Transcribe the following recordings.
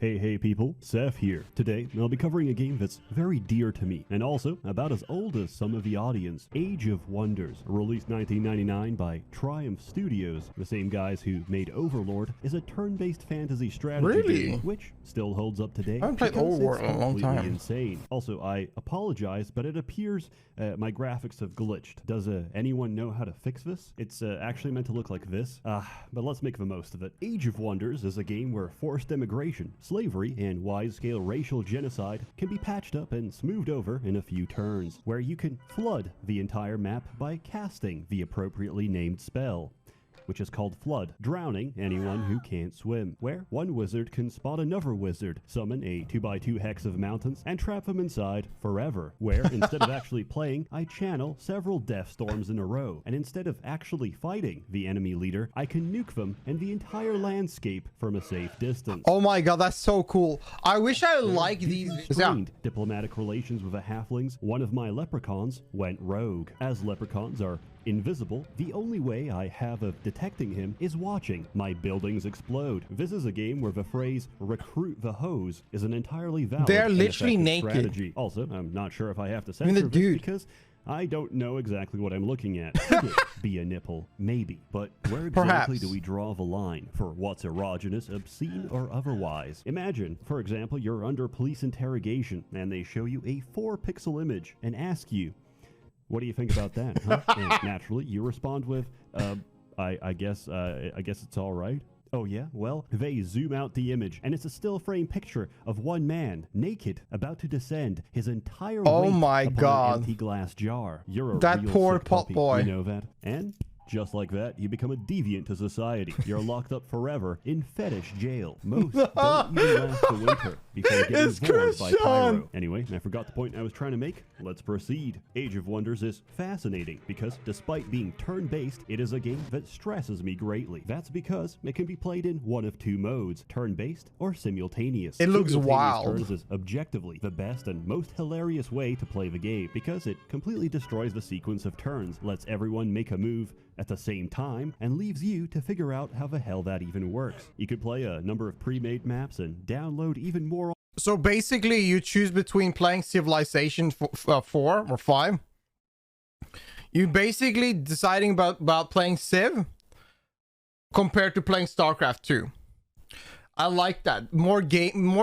Hey people, Seth here. Today, I'll be covering a game that's very dear to me, and also about as old as some of the audience. Age of Wonders, released 1999 by Triumph Studios, the same guys who made Overlord, is a turn-based fantasy strategy game, which still holds up today. I haven't played Overlord in a long time. Insane. Also, I apologize, but it appears my graphics have glitched. Does anyone know how to fix this? It's actually meant to look like this, but let's make the most of it. Age of Wonders is a game where forced immigration, slavery, and wide-scale racial genocide can be patched up and smoothed over in a few turns, where you can flood the entire map by casting the appropriately named spell, which is called Flood, drowning anyone who can't swim, where one wizard can spot another wizard, summon a 2x2 hex of mountains, and trap them inside forever, where instead of actually playing, I channel several death storms in a row, and instead of actually fighting the enemy leader, I can nuke them and the entire landscape from a safe distance. Oh my god, that's so cool. I wish I liked these. Strained diplomatic relations with the halflings, one of my leprechauns went rogue. As leprechauns are invisible, the only way I have of detecting him is watching my buildings explode. This is a game where the phrase recruit the hose is an entirely valid They're literally naked strategy. Also, I'm not sure if I have to censor this because I don't know exactly what I'm looking at. Could it be a nipple? Maybe. But where exactly do we draw the line for what's erogenous, obscene, or otherwise? Imagine, for example, you're under police interrogation and they show you a 4-pixel image and ask you, what do you think about that, huh? And naturally, you respond with, I guess it's all right. Oh yeah? Well, they zoom out the image, and it's a still frame picture of one man, naked, about to descend his entire weight upon an empty glass jar. You're a that real poor sick pot puppy, boy. you know that? And just like that, you become a deviant to society. You're locked up forever in fetish jail. Most don't even last the winter before getting bored by pyro. Anyway, I forgot the point I was trying to make. Let's proceed. Age of Wonders is fascinating because despite being turn-based, it is a game that stresses me greatly. That's because it can be played in one of two modes, turn-based or simultaneous. It looks wild. Turns is objectively the best and most hilarious way to play the game because it completely destroys the sequence of turns, lets everyone make a move at the same time, and leaves you to figure out how the hell that even works. You could play a number of pre-made maps and download even more. So basically, you choose between playing Civilization 4 or 5. You basically deciding about playing Civ compared to playing StarCraft 2. I like that. More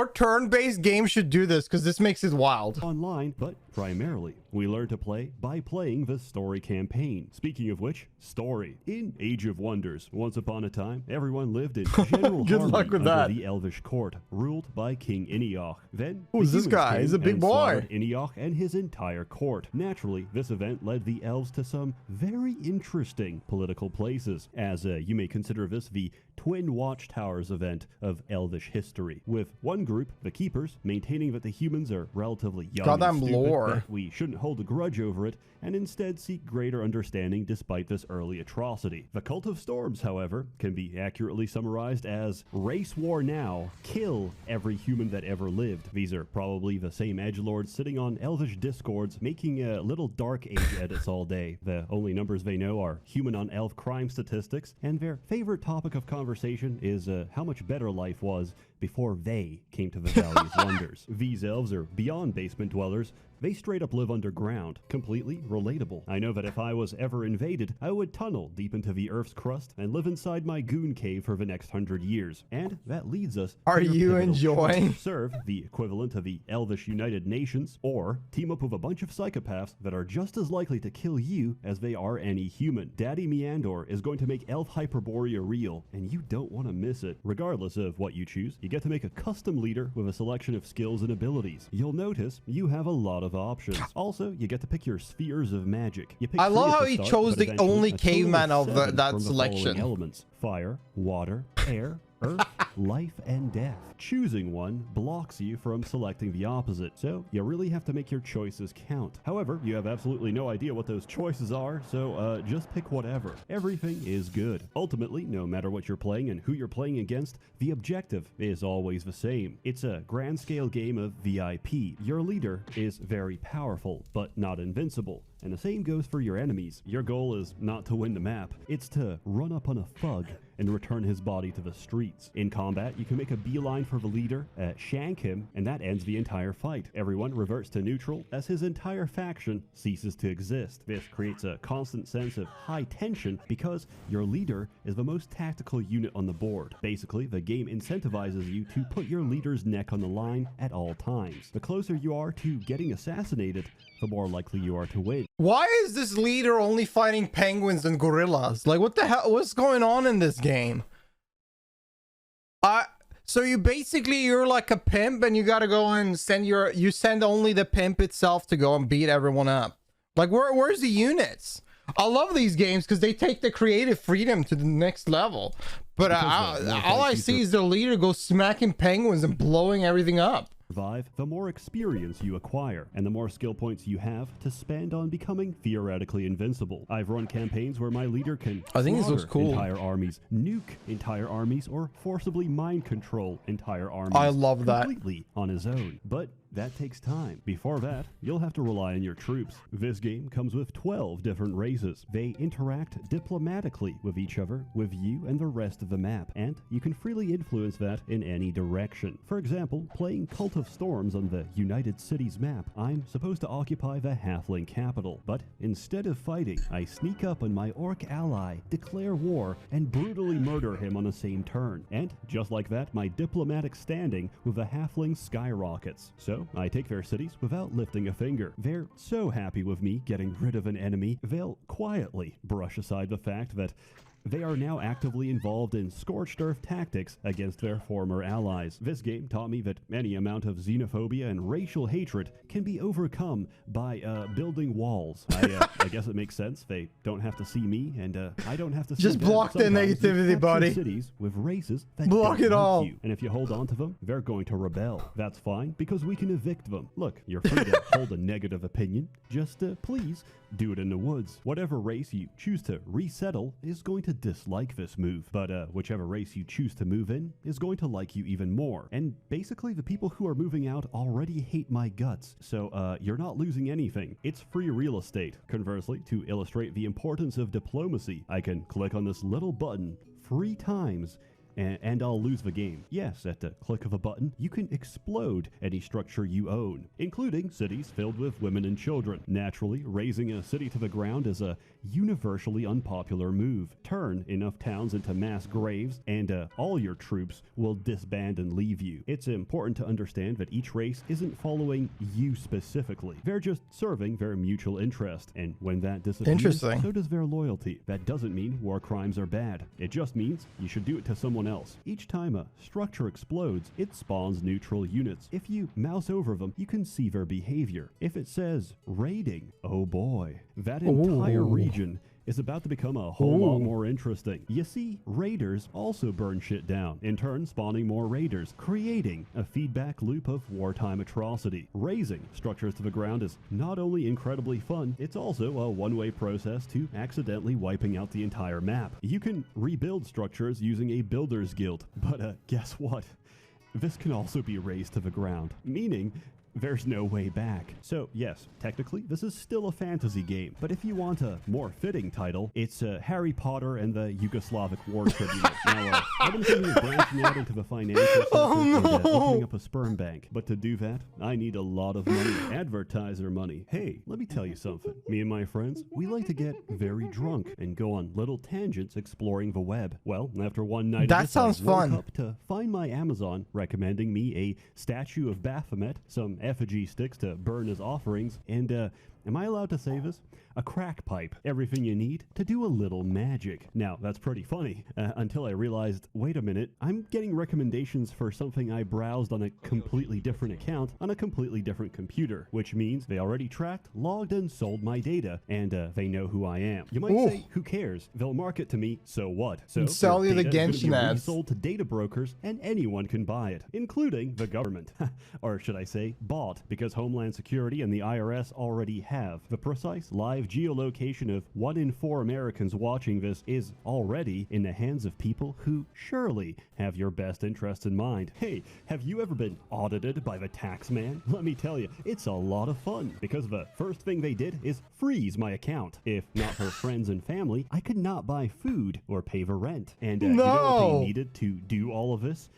turn-based games should do this because this makes it wild. Online, but primarily, we learn to play by playing the story campaign. Speaking of which, story. In Age of Wonders, once upon a time, everyone lived in general harmony under the Elvish court, ruled by King Iniok. Then, who's this guy? He's a big boy. Iniok and his entire court. Naturally, this event led the elves to some very interesting political places, as you may consider this the Twin Watchtowers event of Elvish history, with one group, the Keepers, maintaining that the humans are relatively young and stupid, that we shouldn't hold a grudge over it, and instead seek greater understanding despite this early atrocity. The Cult of Storms, however, can be accurately summarized as race war now, kill every human that ever lived. These are probably the same edgelords sitting on Elvish discords making little dark age edits all day. The only numbers they know are human on elf crime statistics, and their favorite topic of conversation is how much better life was before they came to the Valley of Wonders. These elves are beyond basement dwellers. They straight up live underground. Completely relatable. I know that if I was ever invaded, I would tunnel deep into the Earth's crust and live inside my goon cave for the next 100 years. And that leads us Are you enjoying? Serve the equivalent of the Elvish United Nations, or team up with a bunch of psychopaths that are just as likely to kill you as they are any human. Daddy Meandor is going to make Elf Hyperborea real, and you don't want to miss it. Regardless of what you choose, you get to make a custom leader with a selection of skills and abilities. You'll notice you have a lot of options. Also, you get to pick your spheres of magic. I love how he chose the only caveman of that selection. Elements: fire, water, air, earth, life, and death. Choosing one blocks you from selecting the opposite, so you really have to make your choices count. However, you have absolutely no idea what those choices are, so just pick whatever. Everything is good. Ultimately, no matter what you're playing and who you're playing against, the objective is always the same. It's a grand scale game of VIP. Your leader is very powerful, but not invincible. And the same goes for your enemies. Your goal is not to win the map, it's to run up on a thug and return his body to the streets. In combat, you can make a beeline for the leader, shank him, and that ends the entire fight. Everyone reverts to neutral as his entire faction ceases to exist. This creates a constant sense of high tension because your leader is the most tactical unit on the board. Basically, the game incentivizes you to put your leader's neck on the line at all times. The closer you are to getting assassinated, the more likely you are to win. Why is this leader only fighting penguins and gorillas? Like, what the hell? What's going on in this game? So you're like a pimp and you gotta go and you send only the pimp itself to go and beat everyone up. Like, where's the units? I love these games because they take the creative freedom to the next level. But all I see is the leader go smacking penguins and blowing everything up. Survive, the more experience you acquire, and the more skill points you have to spend on becoming theoretically invincible. I've run campaigns where my leader can entire armies, nuke entire armies, or forcibly mind control entire armies. I love that. Completely on his own. But that takes time. Before that, you'll have to rely on your troops. This game comes with 12 different races. They interact diplomatically with each other, with you and the rest of the map, and you can freely influence that in any direction. For example, playing Cult of Storms on the United Cities map, I'm supposed to occupy the halfling capital, but instead of fighting, I sneak up on my orc ally, declare war, and brutally murder him on the same turn. And just like that, my diplomatic standing with the halfling skyrockets. So I take their cities without lifting a finger. They're so happy with me getting rid of an enemy, they'll quietly brush aside the fact that they are now actively involved in scorched earth tactics against their former allies. This game taught me that any amount of xenophobia and racial hatred can be overcome by building walls. I guess it makes sense. They don't have to see me, and I don't have to see just them. block the negativity, buddy. Cities with races that block it all. You. And if you hold on to them, they're going to rebel. That's fine because we can evict them. Look, you're free to hold a negative opinion. Just please do it in the woods. Whatever race you choose to resettle is going to dislike this move, but whichever race you choose to move in is going to like you even more. And basically, the people who are moving out already hate my guts, so you're not losing anything. It's free real estate. Conversely, to illustrate the importance of diplomacy, I can click on this little button 3 times and I'll lose the game. Yes, at the click of a button, you can explode any structure you own, including cities filled with women and children. Naturally, razing a city to the ground is a universally unpopular move. Turn enough towns into mass graves, and all your troops will disband and leave you. It's important to understand that each race isn't following you specifically. They're just serving their mutual interest, and when that disappears, so does their loyalty. That doesn't mean war crimes are bad. It just means you should do it to someone else. Each time a structure explodes, it spawns neutral units. If you mouse over them, you can see their behavior. If it says raiding, oh boy, that entire region is about to become a whole lot more interesting. You see, raiders also burn shit down, in turn spawning more raiders, creating a feedback loop of wartime atrocity. Razing structures to the ground is not only incredibly fun, it's also a one-way process to accidentally wiping out the entire map. You can rebuild structures using a builder's guild, but guess what? This can also be razed to the ground, meaning there's no way back. So yes, technically this is still a fantasy game, but if you want a more fitting title, it's Harry Potter and the Yugoslavic War Tribunal. Now, I've been thinking of branching out into the financial sector and opening up a sperm bank, but to do that, I need a lot of money, advertiser money. Hey, let me tell you something. Me and my friends, we like to get very drunk and go on little tangents exploring the web. Well, after one night that sounds fun. I woke up to find my Amazon recommending me a statue of Baphomet, some effigy sticks to burn as offerings, and am I allowed to say this? A crack pipe. Everything you need to do a little magic. Now, that's pretty funny, until I realized, wait a minute, I'm getting recommendations for something I browsed on a completely different account on a completely different computer, which means they already tracked, logged, and sold my data, and they know who I am. You might say, who cares? They'll market to me, so what? So sell you the Genshin ads. Sold to data brokers, and anyone can buy it, including the government. Or should I say, bought, because Homeland Security and the IRS already have. The precise live geolocation of 1 in 4 Americans watching this is already in the hands of people who surely have your best interests in mind. Hey, have you ever been audited by the tax man? Let me tell you, it's a lot of fun, because the first thing they did is freeze my account. If not for friends and family, I could not buy food or pay the rent. And you know what they needed to do all of this?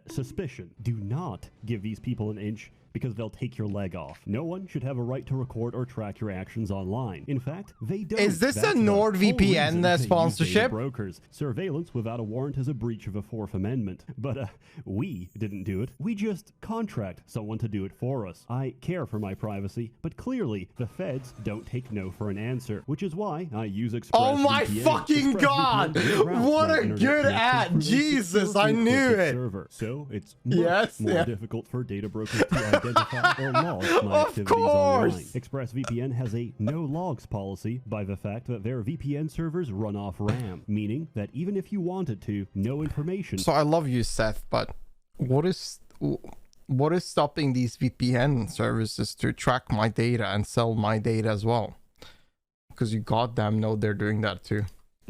Suspicion. Do not give these people an inch, because they'll take your leg off. No one should have a right to record or track your actions online. In fact, they don't. Is this a NordVPN sponsorship? Brokers. Surveillance without a warrant is a breach of the 4th Amendment. But we didn't do it. We just contract someone to do it for us. I care for my privacy, but clearly the feds don't take no for an answer, which is why I use ExpressVPN. Oh my fucking god! What a good ad! Jesus, I knew it! Server. So it's much more difficult for data brokers to identify or log my activities online. ExpressVPN has a no logs policy by the fact that their VPN servers run off RAM, meaning that even if you wanted to, no information. So I love you, Seth, but what is stopping these VPN services to track my data and sell my data as well? Because you goddamn know they're doing that too.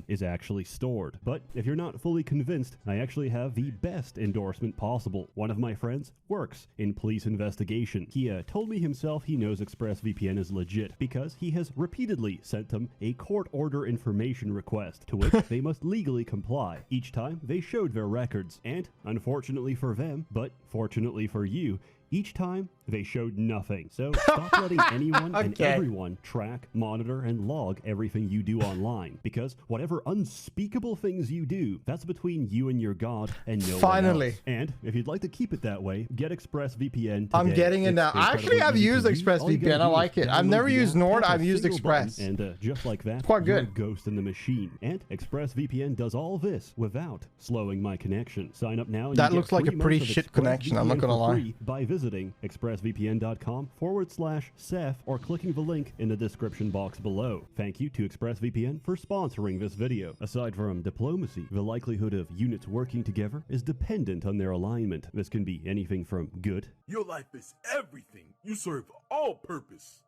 Is actually stored. But if you're not fully convinced, I actually have the best endorsement possible. One of my friends works in police investigation. He told me himself he knows ExpressVPN is legit because he has repeatedly sent them a court order information request to which they must legally comply each time they showed their records. And unfortunately for them, but fortunately for you, each time they showed nothing. So stop letting anyone and everyone track, monitor, and log everything you do online. Because whatever unspeakable things you do, that's between you and your God and no one else. And if you'd like to keep it that way, get ExpressVPN today. I'm getting it now. Actually, I've used ExpressVPN. I like it. I've never used Nord. I've used Express. And just like that, quite good. Ghost in the machine. And ExpressVPN does all this without slowing my connection. Sign up now. And that looks like a pretty shit connection. I'm not gonna lie. By visiting expressvpn.com/Seth or clicking the link in the description box below. Thank you to ExpressVPN for sponsoring this video. Aside from diplomacy, the likelihood of units working together is dependent on their alignment. This can be anything from good. Your life is everything. You serve all purpose.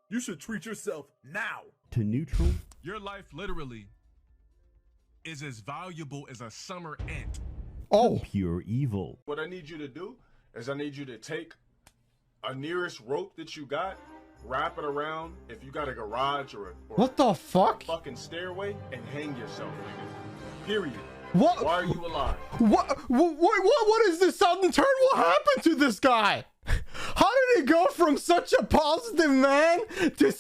You should treat yourself now. To neutral. Your life literally is as valuable as a summer ant. Oh. Pure evil. What I need you to do is I need you to take a nearest rope that you got, wrap it around, if you got a garage or what the fuck? Fucking stairway, and hang yourself, nigga. Period. What? Why are you alive? What is this sudden turn? What happened to this guy? How did he go from such a positive man to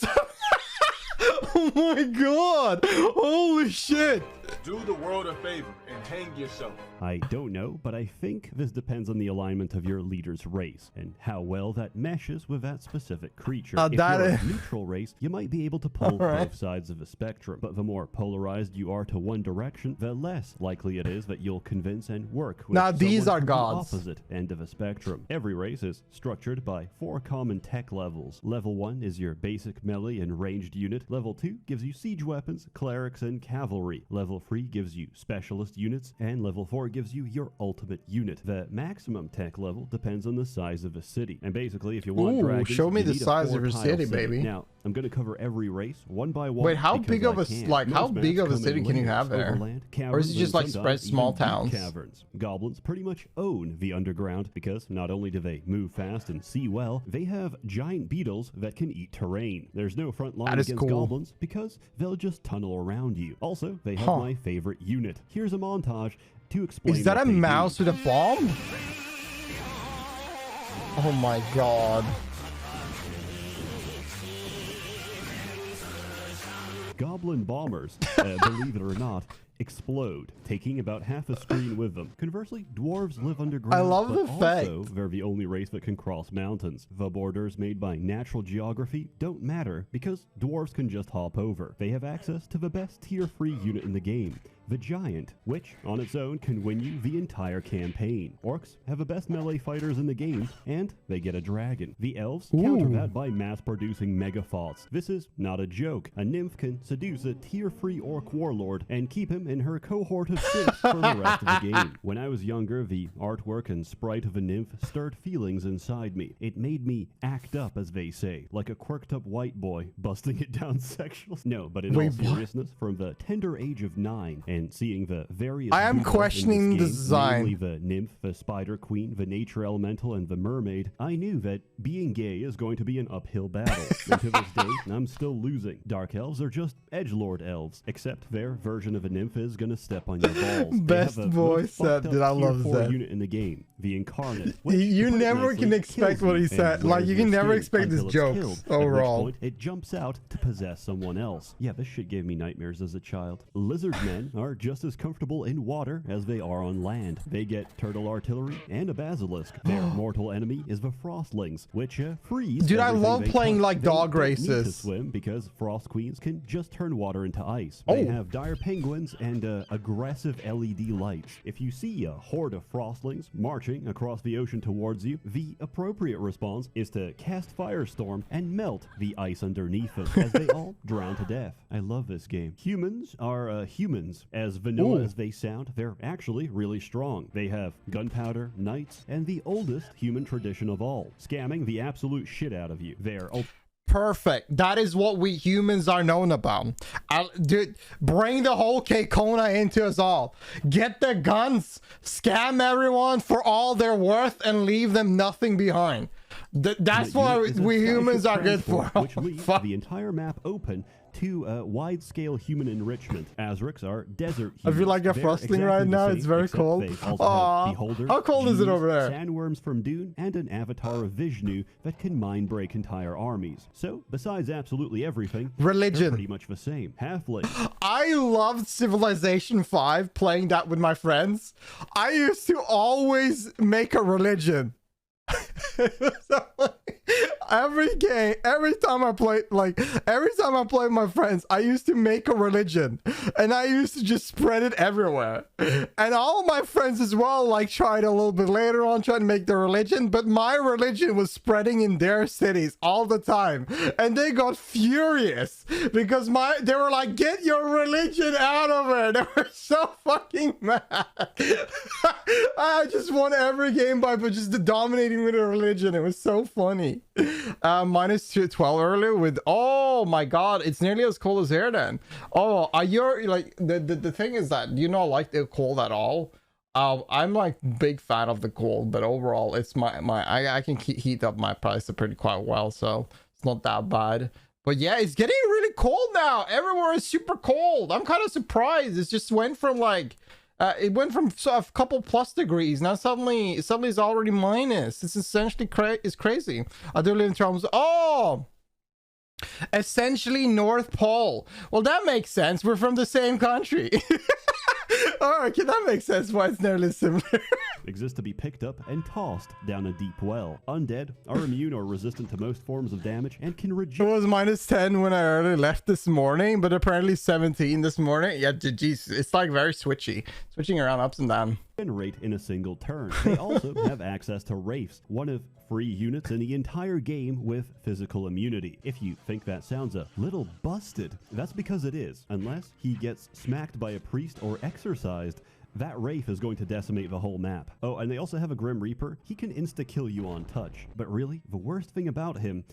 oh my god! Holy shit! Do the world a favor and hang yourself. I don't know, but I think this depends on the alignment of your leader's race and how well that meshes with that specific creature. If you're a neutral race, you might be able to pull both sides of the spectrum, but the more polarized you are to one direction, the less likely it is that you'll convince and work with now these are the gods. Opposite end of the spectrum. Every race is structured by 4 common tech levels. Level 1 is your basic melee and ranged unit. Level 2 gives you siege weapons, clerics, and cavalry. Level 3 gives you specialist units, and level 4 gives you your ultimate unit. The maximum tech level depends on the size of a city. And basically, if you want dragons, show me the size of your city, baby. Now, I'm going to cover every race one by one. Wait, how big of a how big of a city can you have there? Overland, or is it just like spread small towns? Caverns. Goblins pretty much own the underground because not only do they move fast and see well, they have giant beetles that can eat terrain. There's no front line against goblins because they'll just tunnel around you. Also, they have my favorite unit. Here's a montage to explain. Is that a mouse with a bomb? Oh my god. Goblin bombers, believe it or not, explode, taking about half a screen with them. Conversely, dwarves live underground. I love the fact they're the only race that can cross mountains. The borders made by natural geography don't matter because dwarves can just hop over. They have access to the best tier 3 unit in the game, the Giant, which on its own can win you the entire campaign. Orcs have the best melee fighters in the game, and they get a dragon. The Elves counter that by mass-producing megathoughts. This is not a joke. A nymph can seduce a tier-free orc warlord and keep him in her cohort of 6 for the rest of the game. When I was younger, the artwork and sprite of a nymph stirred feelings inside me. It made me act up, as they say, like a quirked-up white boy busting it down sexual. No, but in all seriousness, from the tender age of 9 and seeing the various I am questioning the design, namely the nymph, the spider queen, the nature elemental, and the mermaid, I knew that being gay is going to be an uphill battle. And to this day, I'm still losing. Dark elves are just edgelord elves, except their version of a nymph is gonna step on your balls. Best voice set, dude. I love that unit in the game, the Incarnate. You never can expect what he said. Like, you can never expect his jokes overall. It jumps out to possess someone else. Yeah, this shit gave me nightmares as a child. Lizard men are just as comfortable in water as they are on land. They get turtle artillery and a basilisk. Their mortal enemy is the frostlings, which freeze. Dude, I love playing like dog races. Need to swim because frost queens can just turn water into ice. They have dire penguins and aggressive LED lights. If you see a horde of frostlings marching across the ocean towards you, the appropriate response is to cast Firestorm and melt the ice underneath them as they all drown to death. I love this game. Humans are humans. As vanilla as they sound, they're actually really strong. They have gunpowder, knights, and the oldest human tradition of all, scamming the absolute shit out of you. They're perfect. That is what we humans are known about. Dude, bring the whole K-Kona into us all. Get the guns, scam everyone for all they're worth, and leave them nothing behind. That's what we humans are good for. Which leaves the entire map open to wide-scale human enrichment. Azrics are desert humans. I feel like a frostling right now. It's very cold. How cold is it over there? Sandworms from Dune, and an avatar of Vishnu that can mind break entire armies. So, besides absolutely everything, religion, they're pretty much the same. Halfling. I loved Civilization 5, playing that with my friends. I used to always make a religion. Every game, every time I play with my friends, I used to make a religion and I used to just spread it everywhere. And all of my friends as well, like, tried a little bit later on, trying to make their religion, but my religion was spreading in their cities all the time. And they got furious because they were like, get your religion out of it. They were so fucking mad. I just won every game by just dominating with a religion. It was so funny. Minus 12 earlier with, oh my god, it's nearly as cold as here then. Oh, are you like, the thing is that, do you not like the cold at all? I'm like big fan of the cold, but overall it's I can heat up my price pretty quite well, so it's not that bad. But yeah, it's getting really cold now. Everywhere is super cold. I'm kind of surprised. It just went from like it went from a couple plus degrees. Now suddenly it's already minus. It's essentially it's crazy. I do live in terms. Oh, essentially North Pole. Well, that makes sense. We're from the same country. Oh, okay, that makes sense why it's nearly similar. Exists to be picked up and tossed down a deep well. Undead are immune or resistant to most forms of damage and can It was minus 10 when I earlier left this morning, but apparently 17 this morning. Yeah, geez, it's like very switching around ups and down. Generate in a single turn. They also have access to Wraiths, one of 3 units in the entire game with physical immunity. If you think that sounds a little busted, that's because it is. Unless he gets smacked by a priest or exorcised, that Wraith is going to decimate the whole map. Oh, and they also have a Grim Reaper. He can insta-kill you on touch. But really, the worst thing about him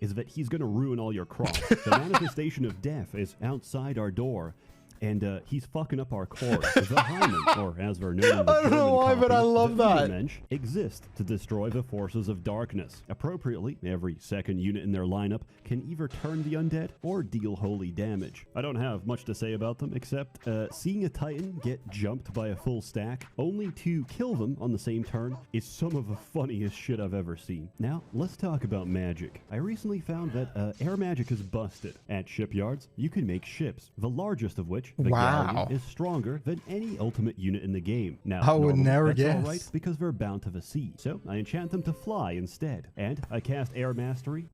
is that he's going to ruin all your crops. The manifestation of death is outside our door. And he's fucking up our core. The Hymen, or as they're known in the I don't know why, but I love that. Mensch exist to destroy the forces of darkness. Appropriately, every second unit in their lineup can either turn the undead or deal holy damage. I don't have much to say about them, except seeing a Titan get jumped by a full stack, only to kill them on the same turn, is some of the funniest shit I've ever seen. Now, let's talk about magic. I recently found that air magic is busted. At shipyards, you can make ships, the largest of which, the Galleon, is stronger than any ultimate unit in the game. Now, I would never guess. That's alright because they're bound to the sea. So I enchant them to fly instead. And I cast Air Mastery.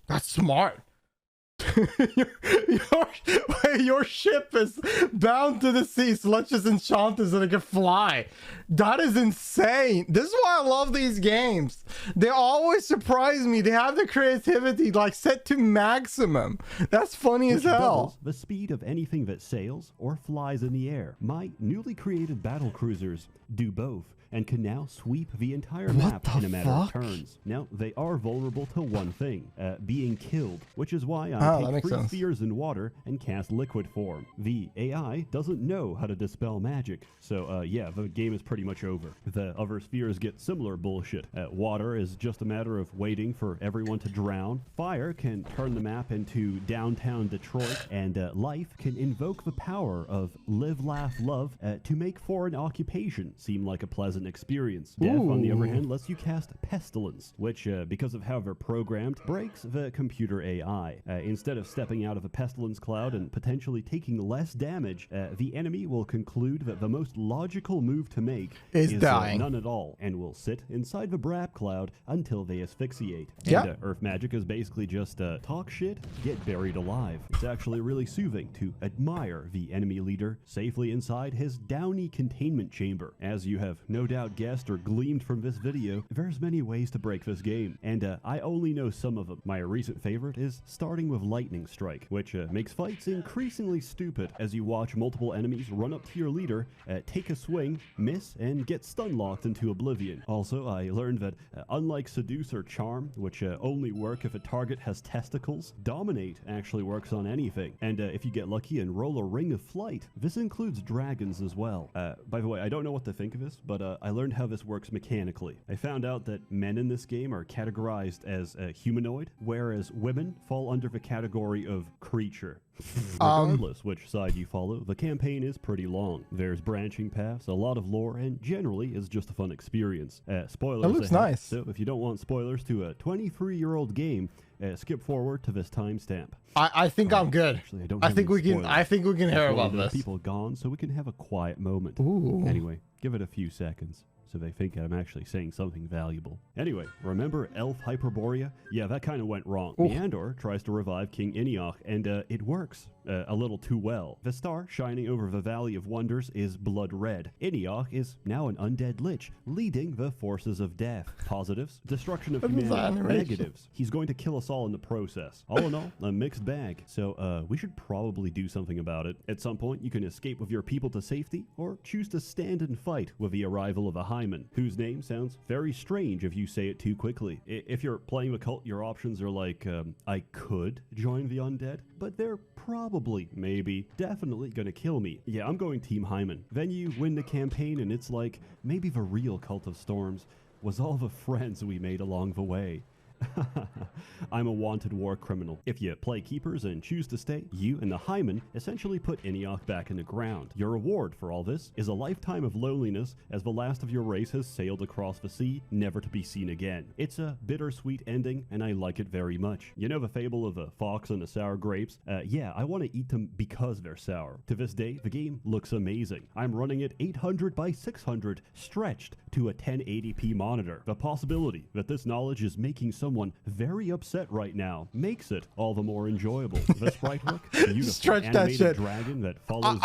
That's smart. your ship is bound to the sea, so let's just enchant this so it can fly. That is insane. This is why I love these games. They always surprise me. They have the creativity like set to maximum. That's funny as hell. Doubles the speed of anything that sails or flies in the air. My newly created battle cruisers do both and can now sweep the entire map in a matter of turns. Now, they are vulnerable to one thing, being killed, which is why I take 3 spheres in water and cast liquid form. The AI doesn't know how to dispel magic, so yeah, the game is pretty much over. The other spheres get similar bullshit. Water is just a matter of waiting for everyone to drown. Fire can turn the map into downtown Detroit, and life can invoke the power of live, laugh, love to make foreign occupation seem like a pleasant experience. Death, on the other hand, lets you cast Pestilence, which, because of how they're programmed, breaks the computer AI. Instead of stepping out of a Pestilence cloud and potentially taking less damage, the enemy will conclude that the most logical move to make is dying. None at all, and will sit inside the Brap cloud until they asphyxiate. Yeah. And Earth Magic is basically just talk shit, get buried alive. It's actually really soothing to admire the enemy leader safely inside his downy containment chamber. As you have no doubt guessed or gleamed from this video, there's many ways to break this game, and I only know some of them. My recent favorite is starting with Lightning Strike, which makes fights increasingly stupid as you watch multiple enemies run up to your leader, take a swing, miss, and get stun locked into oblivion. Also, I learned that unlike Seduce or Charm, which only work if a target has testicles, Dominate actually works on anything, and if you get lucky and roll a Ring of Flight, this includes dragons as well. By the way, I don't know what to think of this, but I learned how this works mechanically. I found out that men in this game are categorized as humanoid, whereas women fall under the category of creature. Regardless which side you follow, the campaign is pretty long. There's branching paths, a lot of lore, and generally is just a fun experience. Spoilers That looks ahead, nice. so if you don't want spoilers to a 23-year-old game, skip forward to this timestamp. I think I'm good. Actually, I don't I have think any we can. spoilers. I think we can hear Before about the this. people gone, so we can have a quiet moment. Ooh. Anyway, give it a few seconds so they think I'm actually saying something valuable. Anyway, remember Elf Hyperborea? Yeah, that kind of went wrong. Ooh. Meandor tries to revive King Iniok, and it works a little too well. The star shining over the Valley of Wonders is blood red. Iniok is now an undead lich, leading the forces of death. Positives, destruction of humanity. Negatives, he's going to kill us all in the process. All in all, a mixed bag. So we should probably do something about it. At some point, you can escape with your people to safety, or choose to stand and fight with the arrival of a Hyman, whose name sounds very strange if you say it too quickly. If you're playing the cult, your options are like, I could join the undead, but they're probably, maybe, definitely gonna kill me. Yeah, I'm going Team Hyman. Then you win the campaign and it's like, maybe the real Cult of Storms was all the friends we made along the way. I'm a wanted war criminal. If you play keepers and choose to stay, you and the Hyman essentially put Iniok back in the ground. Your reward for all this is a lifetime of loneliness as the last of your race has sailed across the sea, never to be seen again. It's a bittersweet ending, and I like it very much. You know the fable of a fox and the sour grapes? Yeah, I want to eat them because they're sour. To this day, the game looks amazing. I'm running it 800 by 600, stretched to a 1080p monitor. The possibility that this knowledge is making someone very upset right now makes it all the more enjoyable. The sprite work, beautiful Stretch that animated shit. dragon that follows.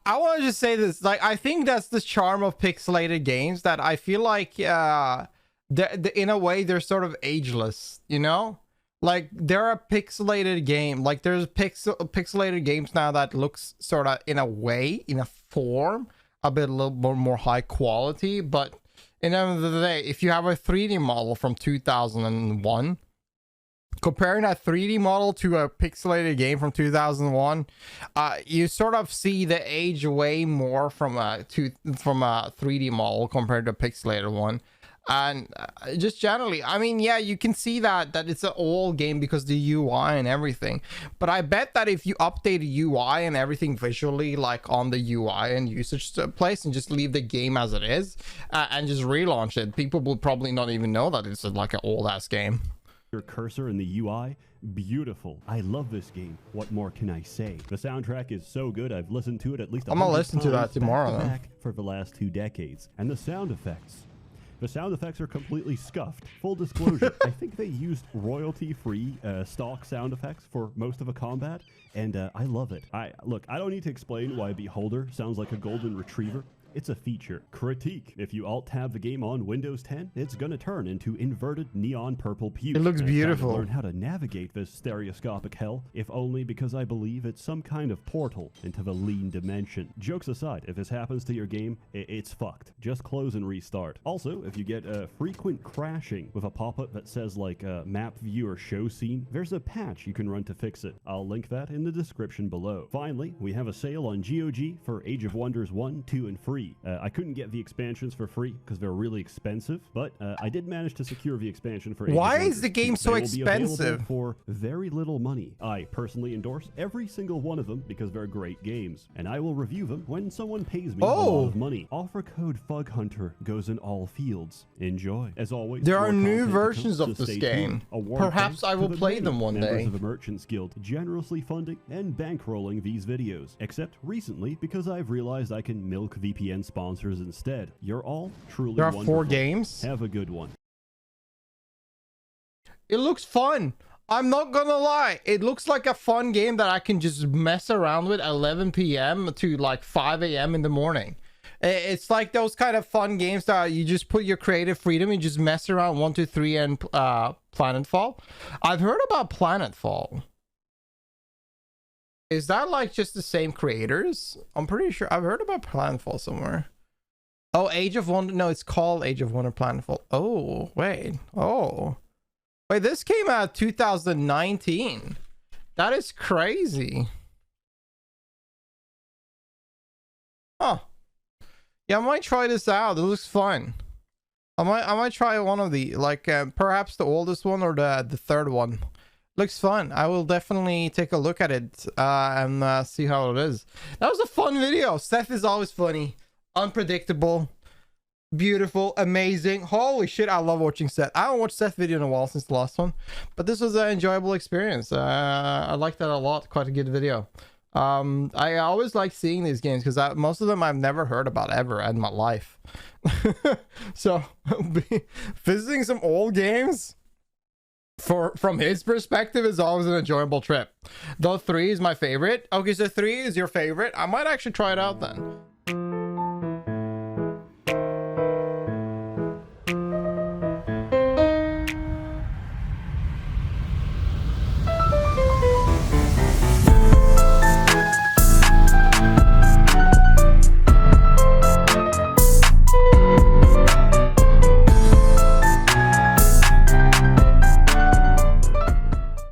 I want to just say this. Like, I think that's the charm of pixelated games, that I feel like, in a way, they're sort of ageless. You know, like they're a pixelated game. Like there's pixelated games now that looks sort of, in a way, in a form, a little more high quality, but. In the end of the day, if you have a 3D model from 2001, comparing that 3D model to a pixelated game from 2001, you sort of see the age way more from a 3D model compared to a pixelated one. And just generally, I mean, yeah, you can see that it's an old game because the UI and everything. But I bet that if you update the UI and everything visually, like on the UI and usage place, and just leave the game as it is, and just relaunch it, people will probably not even know that it's like an old ass game. Your cursor in the UI, beautiful. I love this game. What more can I say? The soundtrack is so good, I've listened to it at least. I'm gonna listen to that tomorrow, back for the last 2 decades. And the sound effects. The sound effects are completely scuffed. Full disclosure, I think they used royalty-free stock sound effects for most of a combat, and I love it. Look, I don't need to explain why Beholder sounds like a golden retriever. It's a feature. Critique. If you alt-tab the game on Windows 10, it's gonna turn into inverted neon purple puke. It looks beautiful. Learn how to navigate this stereoscopic hell, if only because I believe it's some kind of portal into the lean dimension. Jokes aside, if this happens to your game, it's fucked. Just close and restart. Also, if you get frequent crashing with a pop-up that says like map view or show scene, there's a patch you can run to fix it. I'll link that in the description below. Finally, we have a sale on GOG for Age of Wonders 1, 2, and 3. I couldn't get the expansions for free because they're really expensive, but I did manage to secure the expansion for Age Why of Wonders is the game 2. so They will be available expensive? for very little money. I personally endorse every single one of them because they're great games, and I will review them when someone pays me a lot of money. Offer code FUGHunter goes in all fields. Enjoy. As always, There more are new content to versions come, of so this stay game. tuned. A warm Perhaps thanks I to will the play many them one members day. of the Merchants Guild generously funding and bankrolling these videos, except recently because I've realized I can milk VPN sponsors instead. You're all truly There are wonderful. 4 games. Have a good one. It looks fun. I'm not gonna lie. It looks like a fun game that I can just mess around with 11 p.m. to like 5 a.m. in the morning. It's like those kind of fun games that you just put your creative freedom and just mess around 1, 2, 3 and Planetfall. I've heard about Planetfall. Is that like just the same creators? I'm pretty sure I've heard about Planetfall somewhere. Oh, Age of Wonder. No, it's called Age of Wonder Planetfall. Oh, wait. Oh. Wait, this came out 2019. That is crazy. Huh. Yeah, I might try this out. It looks fun. I might try one of the, like, perhaps the oldest one or the third one. Looks fun. I will definitely take a look at it and see how it is. That was a fun video. Seth is always funny, unpredictable, beautiful, amazing. Holy shit, I love watching Seth. I haven't watched Seth video in a while since the last one, but this was an enjoyable experience. I liked that a lot. Quite a good video. I always like seeing these games because most of them I've never heard about ever in my life. So visiting some old games from his perspective is always an enjoyable trip. Though 3 is my favorite. Okay, so 3 is your favorite. I might actually try it out then.